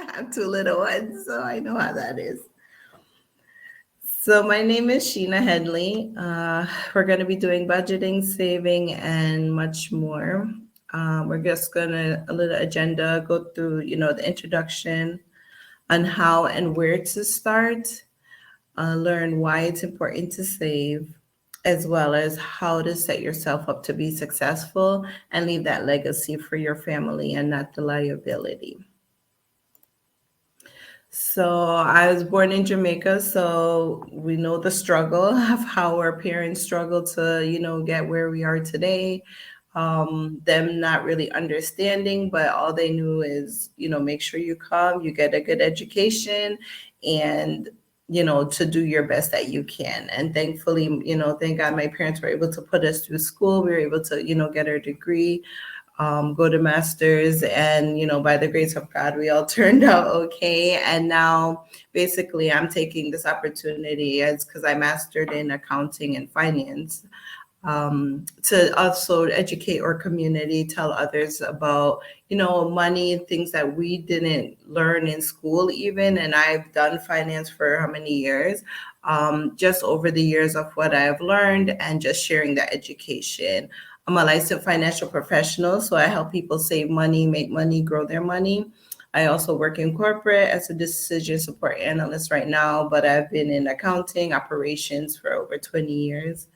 I have two little ones, so I know how that is. So my name is Sheena Headley. We're going to be doing budgeting, saving, and much more. We're just going to a little agenda, go through, the introduction on how and where to start, learn why it's important to save, as well as how to set yourself up to be successful and leave that legacy for your family and not the liability. So I was born in Jamaica, so we know the struggle of how our parents struggled to, get where we are today. Them not really understanding, but all they knew is, make sure you come, you get a good education, and to do your best that you can. And thankfully, thank God my parents were able to put us through school. We were able to, get our degree, go to masters, and by the grace of God we all turned out okay. And now basically I'm taking this opportunity as because I mastered in accounting and finance, to also educate our community, tell others about, money, things that we didn't learn in school even. And I've done finance for how many years? Just over the years of what I've learned and just sharing that education. I'm a licensed financial professional, so I help people save money, make money, grow their money. I also work in corporate as a decision support analyst right now, but I've been in accounting operations for over 20 years.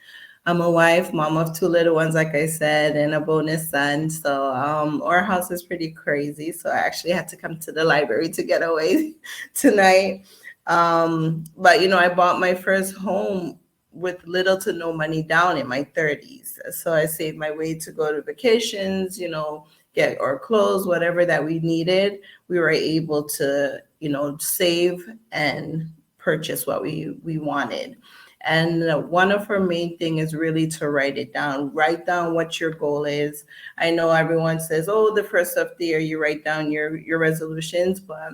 I'm a wife, mom of two little ones, like I said, and a bonus son. So our house is pretty crazy. So I actually had to come to the library to get away tonight. But I bought my first home with little to no money down in my 30s. So I saved my way to go to vacations, get our clothes, whatever that we needed. We were able to, save and purchase what we wanted. And one of her main thing is really to write it down. Write down what your goal is. I know everyone says, "Oh, the first of the year you write down your resolutions," but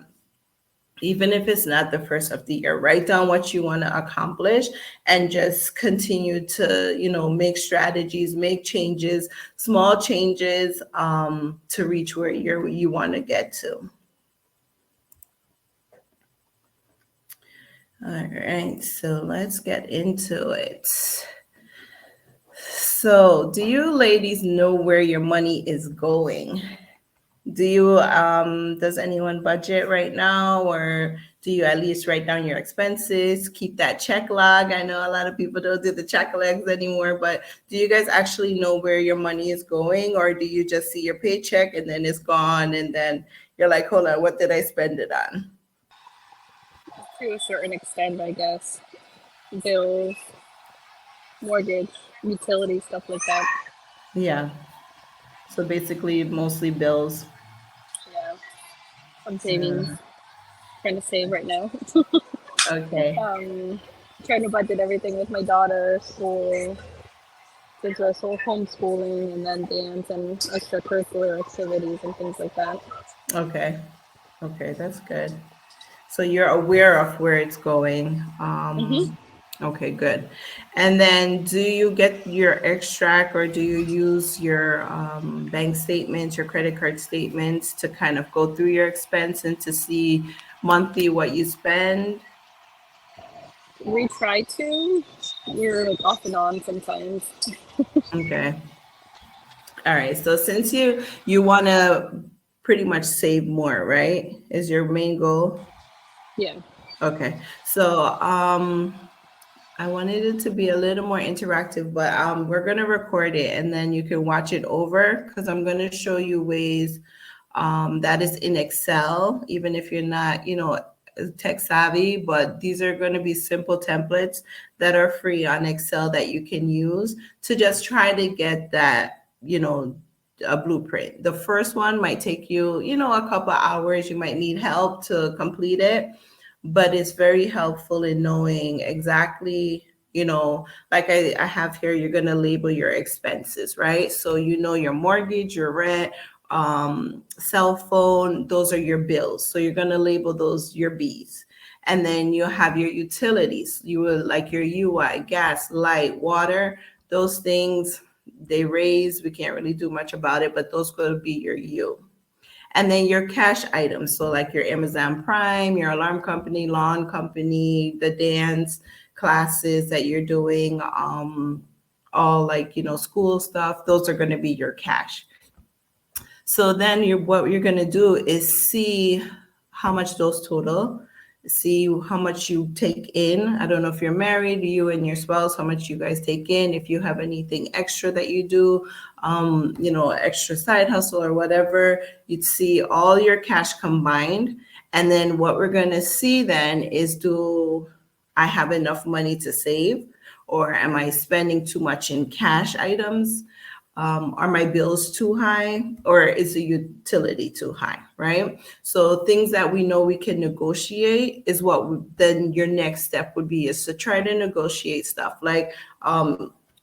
even if it's not the first of the year, write down what you want to accomplish and just continue to, make strategies, make changes, small changes, to reach where you want to get to. All right, so let's get into it. So, do you ladies know where your money is going? Does anyone budget right now, or do you at least write down your expenses, keep that check log? I know a lot of people don't do the check logs anymore, but do you guys actually know where your money is going, or do you just see your paycheck and then it's gone and then you're like, hold on, what did I spend it on? To a certain extent, I guess. Bills, mortgage, utility, stuff like that. Yeah. So basically, mostly bills. Yeah, I'm savings, Uh, trying to save right now. okay. um, Trying to budget everything with my daughter, school, since we're so homeschooling, and then dance and extracurricular activities and things like that. Okay. Okay, that's good. So you're aware of where it's going. Hmm. Okay, good. And then do you get your extract or do you use your bank statements, your credit card statements to kind of go through your expense and to see monthly what you spend? We try to. We're like off and on sometimes. Okay. All right. So since you want to pretty much save more, right? Is your main goal? Yeah. Okay. So I wanted it to be a little more interactive, but we're going to record it and then you can watch it over because I'm going to show you ways that is in Excel, even if you're not, tech savvy, but these are going to be simple templates that are free on Excel that you can use to just try to get that, a blueprint. The first one might take you, a couple hours. You might need help to complete it, but it's very helpful in knowing exactly, like I have here, you're going to label your expenses, right? So your mortgage, your rent, cell phone, those are your bills, so you're going to label those your B's. And then you have your utilities, you will like your UI, gas, light, water, those things, they raise, we can't really do much about it, but those will be your U. And then your cash items, so like your Amazon Prime, your alarm company, lawn company, the dance classes that you're doing, all like, school stuff, those are going to be your cash. So then what you're going to do is see how much those total, see how much you take in. I don't know if you're married, you and your spouse, how much you guys take in. If you have anything extra that you do, extra side hustle or whatever, you'd see all your cash combined. And then what we're going to see then is, do I have enough money to save? Or am I spending too much in cash items? Are my bills too high, or is the utility too high, right? So things that we know we can negotiate is then your next step would be, is to try to negotiate stuff like,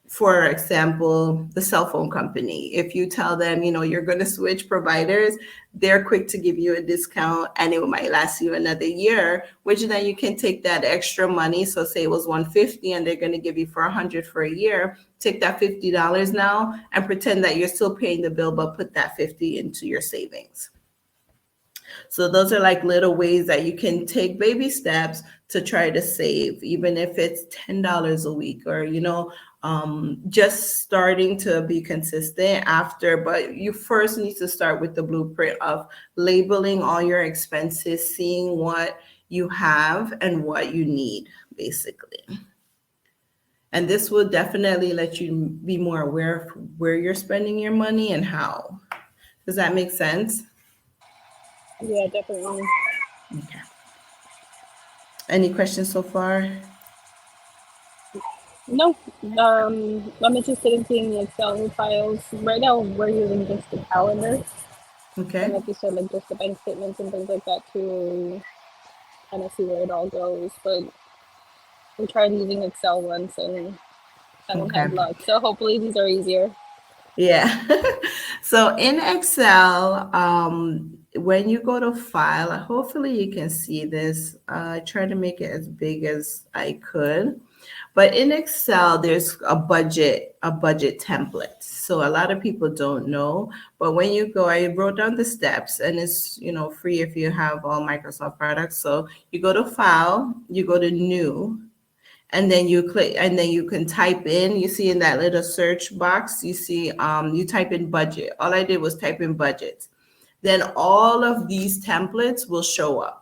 for example, the cell phone company. If you tell them, you're going to switch providers, they're quick to give you a discount and it might last you another year, which then you can take that extra money. So say it was 150 and they're going to give you for 100 for a year. Take that $50 now and pretend that you're still paying the bill, but put that 50 into your savings. So those are like little ways that you can take baby steps to try to save, even if it's $10 a week, or, just starting to be consistent after. But you first need to start with the blueprint of labeling all your expenses, seeing what you have and what you need, basically. And this will definitely let you be more aware of where you're spending your money and how. Does that make sense? Yeah, definitely. Okay. Any questions so far? No, I'm interested in seeing the Excel files. Right now, we're using just the calendar, and Okay. like you said, like just the bank statements and things like that to kind of see where it all goes. But we tried using Excel once and haven't Okay. had luck. So hopefully these are easier. Yeah. So in Excel, when you go to file, hopefully you can see this. I try to make it as big as I could. But in Excel, there's a budget template. So a lot of people don't know. But when you go, I wrote down the steps, and it's, free if you have all Microsoft products. So you go to file, you go to new, and then you click, and then you can type in, you see in that little search box, you see, you type in budget. All I did was type in budget. Then all of these templates will show up.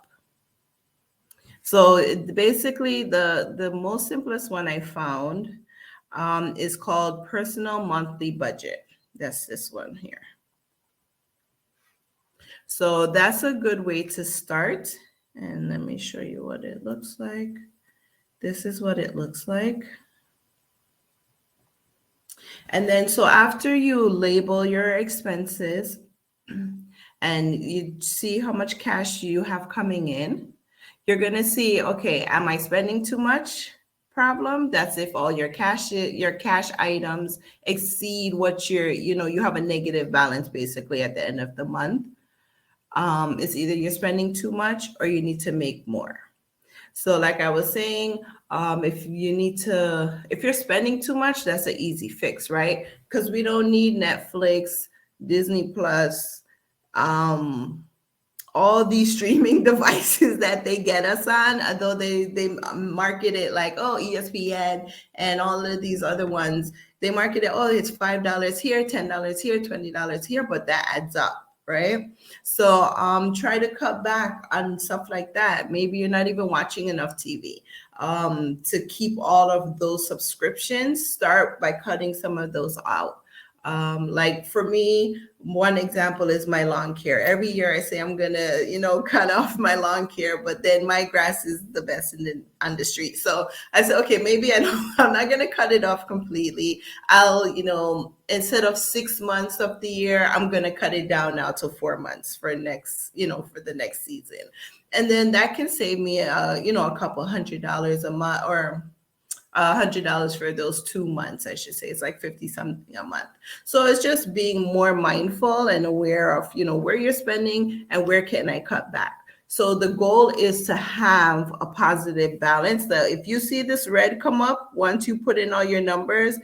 So basically, the most simplest one I found, is called personal monthly budget. That's this one here. So that's a good way to start. And let me show you what it looks like. This is what it looks like. And then, so after you label your expenses and you see how much cash you have coming in, you're going to see, okay, am I spending too much? Problem. That's if all your cash items exceed what you have a negative balance basically at the end of the month. It's either you're spending too much or you need to make more. So like I was saying, if you're spending too much, that's an easy fix, right? Because we don't need Netflix, Disney Plus, all these streaming devices that they get us on, although they market it like, oh, ESPN and all of these other ones, they market it, oh, it's $5 here, $10 here, $20 here, but that adds up, right? So try to cut back on stuff like that. Maybe you're not even watching enough TV. To keep all of those subscriptions, start by cutting some of those out. Like for me, one example is my lawn care. Every year I say I'm gonna, cut off my lawn care, but then my grass is the best on the street. So I said, okay, maybe I'm not gonna cut it off completely. I'll, instead of 6 months of the year, I'm gonna cut it down now to 4 months for the next season. And then that can save me, a couple $100 a month, or $100 for those 2 months, I should say. It's like 50 something a month. So it's just being more mindful and aware of, where you're spending and where can I cut back. So the goal is to have a positive balance. That if you see this red come up, once you put in all your numbers,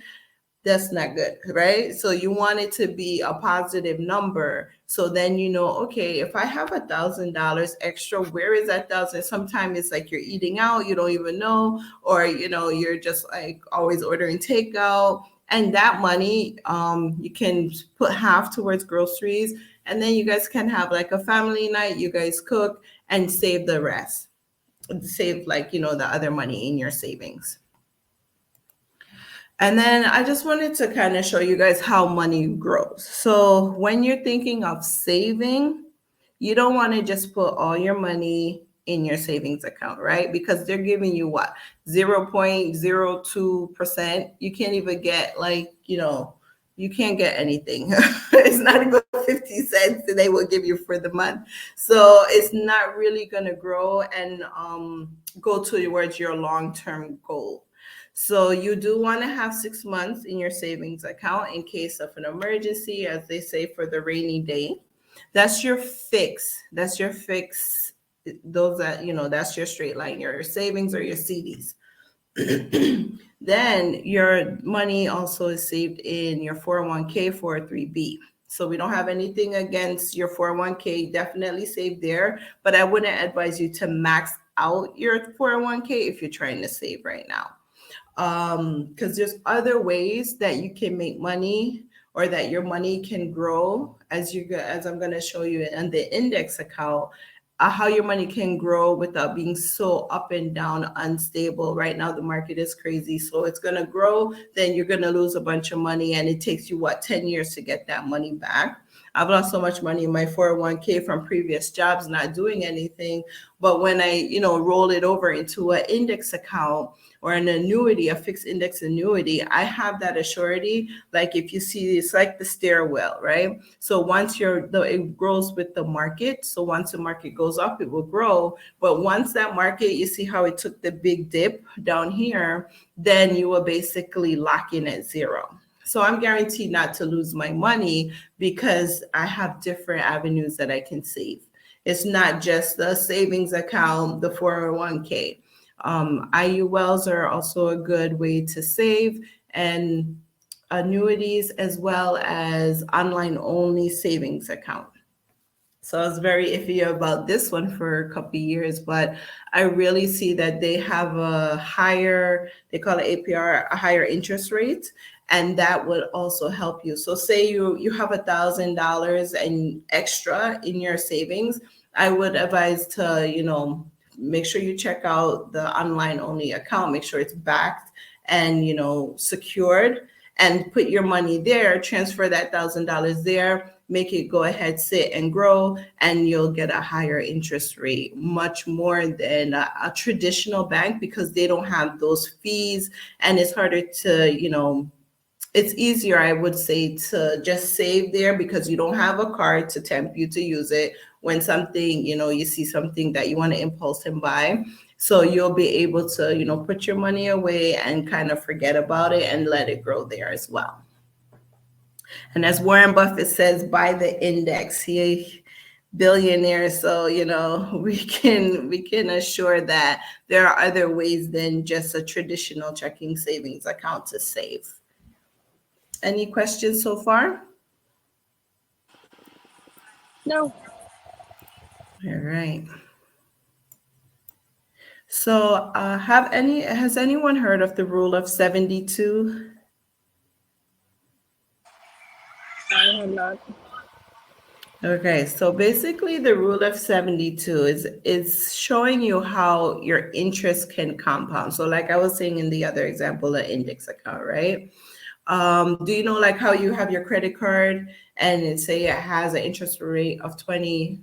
That's not good, right? So you want it to be a positive number. So then you know, okay, if I have $1,000 extra, where is that thousand? Sometimes it's like you're eating out, you don't even know, or you're just like always ordering takeout. And that money, you can put half towards groceries, and then you guys can have like a family night. You guys cook and save the rest. Save like the other money in your savings. And then I just wanted to kind of show you guys how money grows. So when you're thinking of saving, you don't want to just put all your money in your savings account, right? Because they're giving you what? 0.02%. You can't even get you can't get anything. It's not even 50 cents that they will give you for the month. So it's not really going to grow and go towards your long-term goal. So you do want to have 6 months in your savings account in case of an emergency, as they say, for the rainy day. That's your fix. That's your fix. Those that's your straight line, your savings or your CDs. Then your money also is saved in your 401k, 403b. So we don't have anything against your 401k, definitely save there, but I wouldn't advise you to max out your 401k if you're trying to save right now. Because there's other ways that you can make money or that your money can grow as I'm going to show you in the index account, how your money can grow without being so up and down, unstable. Right now, the market is crazy. So it's going to grow, then you're going to lose a bunch of money. And it takes you, 10 years to get that money back. I've lost so much money in my 401k from previous jobs, not doing anything. But when I, roll it over into an index account or an annuity, a fixed index annuity, I have that assurity. Like if you see, it's like the stairwell, right? So once it grows with the market. So once the market goes up, it will grow. But once that market, you see how it took the big dip down here, then you will basically lock in at zero. So I'm guaranteed not to lose my money because I have different avenues that I can save. It's not just the savings account, the 401k. IULs are also a good way to save, and annuities, as well as online only savings account. So I was very iffy about this one for a couple of years, but I really see that they have a higher, they call it APR, a higher interest rate, and that would also help you. So say you have $1,000 and extra in your savings, I would advise to, make sure you check out the online only account, make sure it's backed and, secured, and put your money there, transfer that $1,000 there, make it go ahead, sit and grow, and you'll get a higher interest rate, much more than a traditional bank, because they don't have those fees, and it's harder to, it's easier, I would say, to just save there because you don't have a card to tempt you to use it when something, you see something that you want to impulse and buy. So you'll be able to, put your money away and kind of forget about it and let it grow there as well. And as Warren Buffett says, buy the index. He billionaire, so we can assure that there are other ways than just a traditional checking savings account to save. Any questions so far? No. All right. So has anyone heard of the rule of 72? I have not. Okay, so basically the rule of 72 is showing you how your interest can compound. So like I was saying in the other example, the index account, right? Do you know like how you have your credit card and say it has an interest rate of 20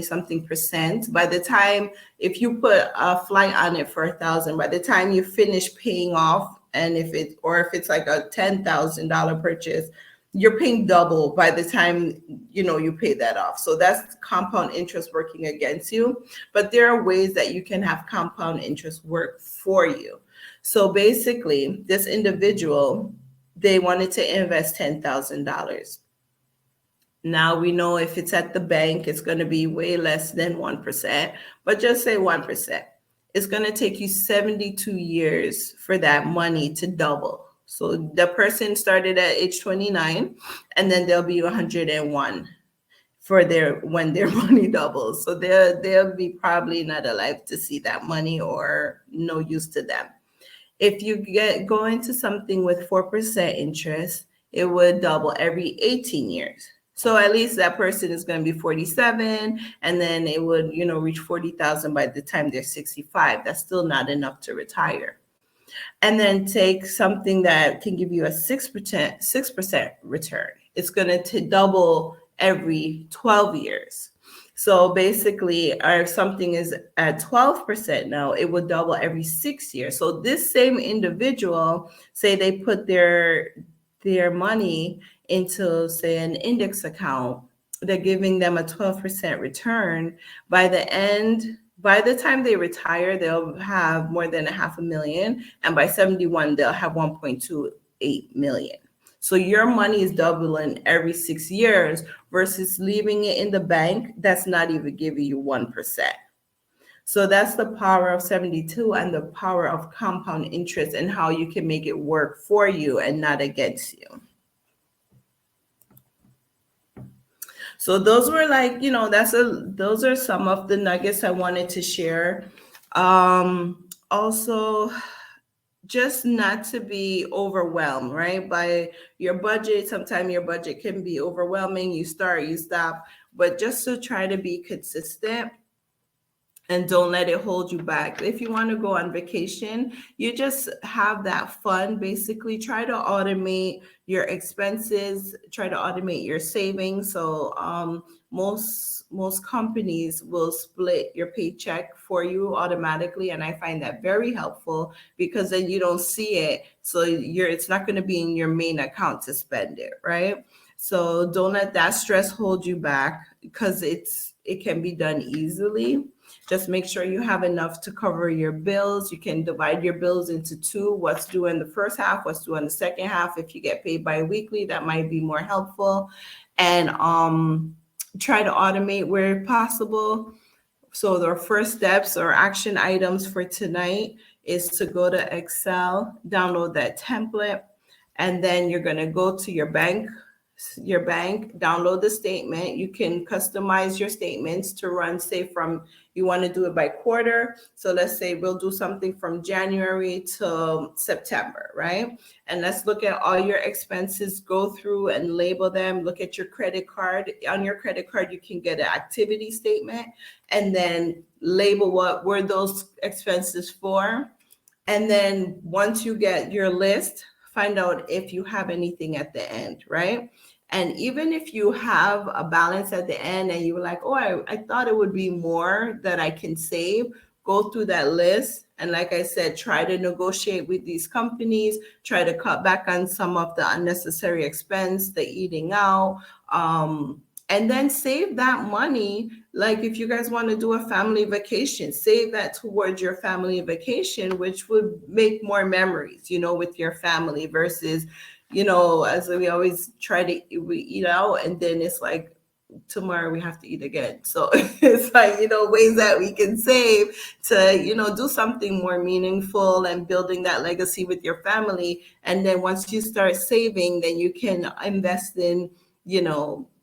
something percent? By the time, if you put a flight on it for 1,000, by the time you finish paying off, and if it's like a $10,000 purchase, you're paying double by the time you pay that off. So that's compound interest working against you. But there are ways that you can have compound interest work for you. So basically, this individual, they wanted to invest $10,000. Now we know if it's at the bank, it's going to be way less than 1%, but just say 1%. It's going to take you 72 years for that money to double. So the person started at age 29, and then they'll be 101 for their when their money doubles. So they'll be probably not alive to see that money or no use to them. If you go into something with 4% interest, it would double every 18 years. So at least that person is going to be 47, and then it would, reach 40,000 by the time they're 65. That's still not enough to retire. And then take something that can give you a 6% return. It's going to double every 12 years. So basically, if something is at 12% now, it would double every 6 years. So this same individual, say they put their money into, say, an index account, they're giving them a 12% return. By the time they retire, they'll have more than $500,000, and by 71, they'll have 1.28 million. So your money is doubling every 6 years versus leaving it in the bank that's not even giving you 1%. So that's the power of 72 and the power of compound interest and how you can make it work for you and not against you. So those were those are some of the nuggets I wanted to share. Also, just not to be overwhelmed, right? By your budget. Sometimes your budget can be overwhelming. You start, you stop, but just to try to be consistent and don't let it hold you back. If you want to go on vacation, you just have that fun. Basically, try to automate your expenses, try to automate your savings. So most companies will split your paycheck for you automatically, and I find that very helpful because then you don't see it. So it's not going to be in your main account to spend it, right? So don't let that stress hold you back because it can be done easily. Just make sure you have enough to cover your bills. You can divide your bills into two, what's due in the first half, what's due in the second half. If you get paid bi-weekly, that might be more helpful. And try to automate where possible. So the first steps or action items for tonight is to go to Excel, download that template, and then you're going to go to your bank, download the statement. You can customize your statements to run, say, from, you want to do it by quarter. So let's say we'll do something from January to September, right? And let's look at all your expenses, go through and label them. Look at your credit card. On your credit card, you can get an activity statement and then label what were those expenses for. And then once you get your list, find out if you have anything at the end, right? And even if you have a balance at the end and you were like, oh, I thought it would be more that I can save, go through that list. And like I said, try to negotiate with these companies, try to cut back on some of the unnecessary expense, the eating out, and then save that money. Like if you guys want to do a family vacation, save that towards your family vacation, which would make more memories, with your family versus, as we always try to we eat out and then it's like tomorrow we have to eat again. So it's like, ways that we can save to, do something more meaningful and building that legacy with your family. And then once you start saving, then you can invest in,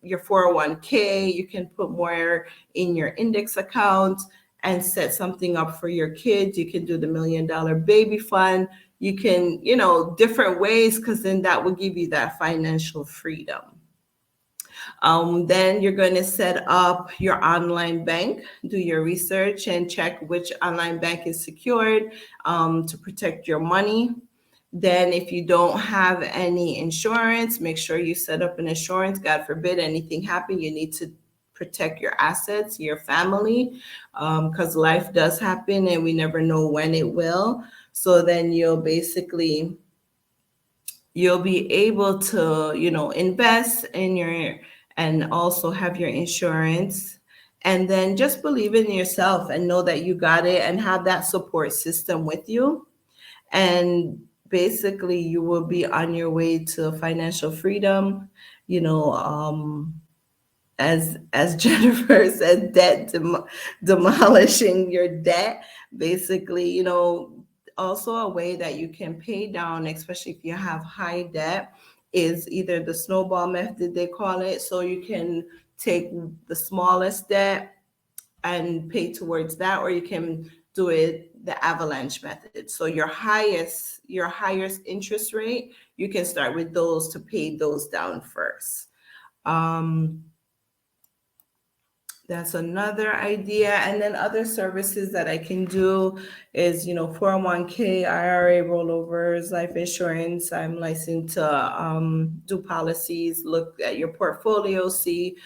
your 401k, you can put more in your index account and set something up for your kids. You can do the $1 Million Baby Fund. You can, different ways, because then that will give you that financial freedom. Then you're going to set up your online bank, do your research and check which online bank is secured to protect your money. Then if you don't have any insurance, make sure you set up an insurance. God forbid anything happen, you need to protect your assets, your family, because life does happen and we never know when it will. So then you'll be able to, invest in and also have your insurance. And then just believe in yourself and know that you got it and have that support system with you. And basically you will be on your way to financial freedom, as Jennifer said, debt demolishing your debt. Basically, also a way that you can pay down, especially if you have high debt, is either the snowball method, they call it. So you can take the smallest debt and pay towards that, or you can do it the avalanche method. So your highest interest rate, you can start with those to pay those down first. Um, that's another idea. And then other services that I can do is, 401k, IRA rollovers, life insurance. I'm licensed to do policies, look at your portfolio, see,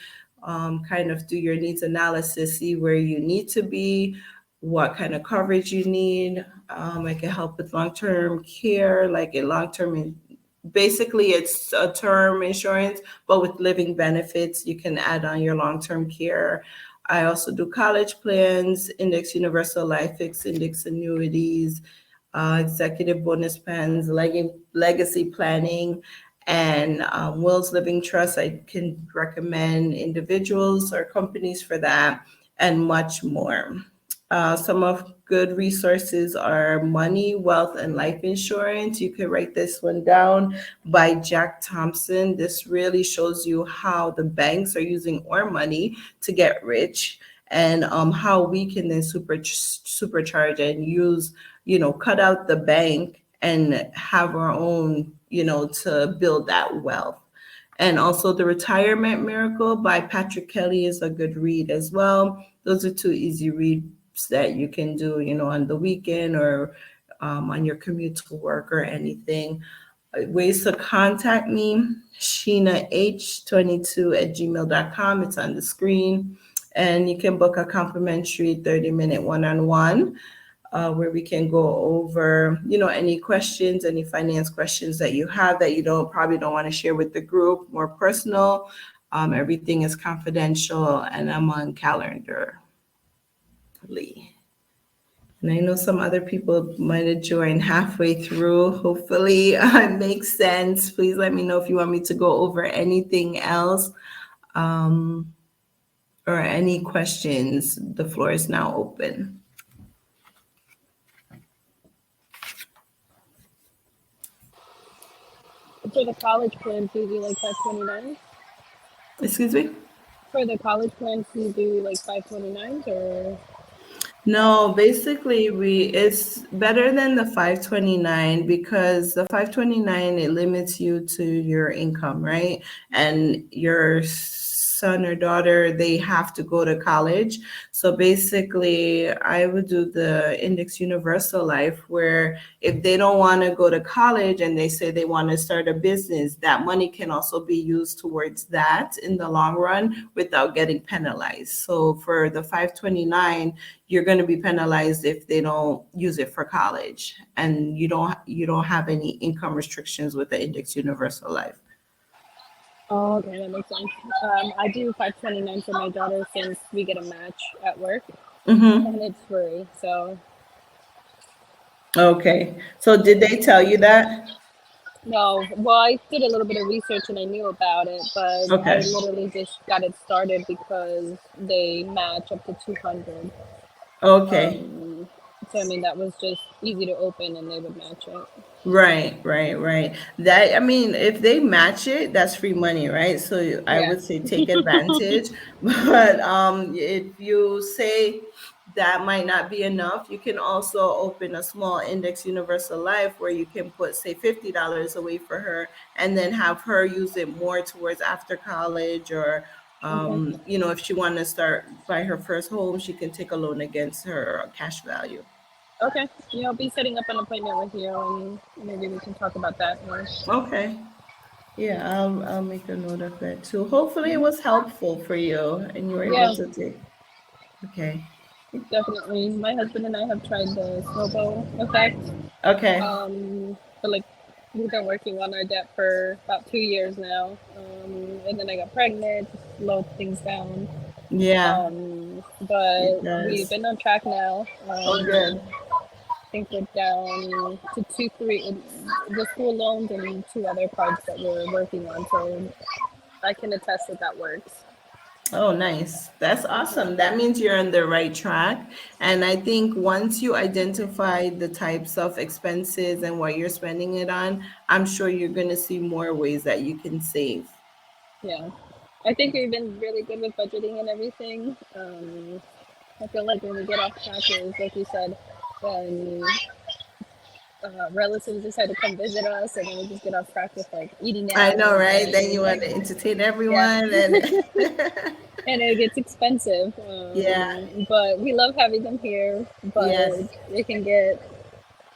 kind of do your needs analysis, see where you need to be, what kind of coverage you need. I can help with long-term care, like a long-term, basically it's a term insurance, but with living benefits, you can add on your long-term care. I also do college plans, index universal life, fixed index annuities, executive bonus plans, legacy planning, and Will's Living Trust. I can recommend individuals or companies for that, and much more. Some of good resources are Money, Wealth, and Life Insurance. You can write this one down, by Jack Thompson. This really shows you how the banks are using our money to get rich, and how we can then supercharge and use, cut out the bank and have our own, to build that wealth. And also The Retirement Miracle by Patrick Kelly is a good read as well. Those are two easy reads that you can do, on the weekend, or on your commute to work or anything. Ways to contact me, SheenaH22@gmail.com. It's on the screen. And you can book a complimentary 30-minute one-on-one, where we can go over, any questions, any finance questions that you have that you probably don't want to share with the group, more personal. Everything is confidential, and I'm on Calendly. And I know some other people might have joined halfway through. Hopefully, it makes sense. Please let me know if you want me to go over anything else, or any questions. The floor is now open. For the college plans, do you do like 529? Excuse me? For the college plans, do you do like 529s or? No, basically it's better than the 529, because the 529, it limits you to your income, right? And your son or daughter, they have to go to college. So basically, I would do the Index Universal Life, where if they don't want to go to college and they say they want to start a business, that money can also be used towards that in the long run without getting penalized. So for the 529, you're going to be penalized if they don't use it for college, and you don't have any income restrictions with the Index Universal Life. Oh, okay, that makes sense. I do 529 for my daughter since we get a match at work Mm-hmm. and it's free. So, Okay. So did they tell you that? no, well, I did a little bit of research and I knew about it, but I Okay. literally just got it started because they match up to 200. Okay. Um, so, I mean, that was just easy to open and they would match it. Right, right, right. That, I mean, if they match it, that's free money, right? So I Yeah. would say take advantage. But if you say that might not be enough, you can also open a small Index Universal Life, where you can put, say, $50 away for her, and then have her use it more towards after college, or Okay. if she want to start buy her first home, she can take a loan against her cash value. Okay. Yeah, I'll be setting up an appointment with you and maybe we can talk about that more. Okay. Yeah, I'll make a note of that too. Hopefully it Hmm. was helpful for you and you were able Yeah, to take. Okay. definitely. My husband and I have tried the snowball effect. Okay. But like we've been working on our debt for about 2 years now. And then I got pregnant, just slowed things down. Yeah, it But we've does. been on track now. Oh, good. I think we're down to two, three, the school loans and two other cards that we're working on. So I can attest that that works. Oh, nice. That's Yeah. awesome. That means you're on the right track. And I think once you identify the types of expenses and what you're spending it on, I'm sure you're going to see more ways that you can save. Yeah. I think we've been really good with budgeting and everything. I feel like when we get off track is, like you said, when relatives decide to come visit us, and then we just get off track with like eating I know, out, right? Then you and want to entertain yeah, everyone and and it gets expensive. yeah, But we love having them here. But yes, it can get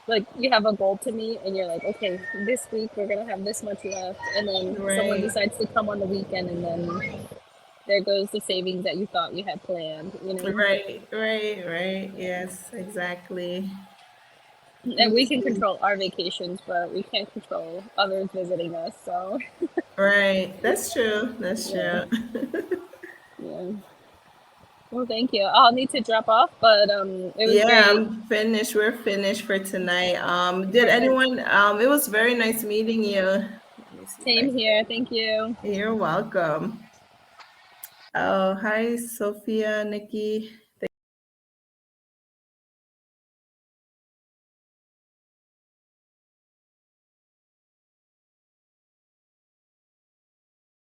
like you have a goal to meet, and you're like, okay, this week we're gonna have this much left, and then someone right. decides to come on the weekend, and then there goes the savings that you thought you had planned. You know. Right, right, right. Yes, exactly. And we Let's can see. control our vacations, but we can't control others visiting us. So, Right. That's true. That's yeah, true. yeah. Well, thank you. I'll need to drop off, but it was Yeah, great. I'm finished. We're finished for tonight. Did Perfect. anyone it was very nice meeting you. Let me see if I Same here. Thank you. you're welcome. Oh, hi, Sophia, Nikki.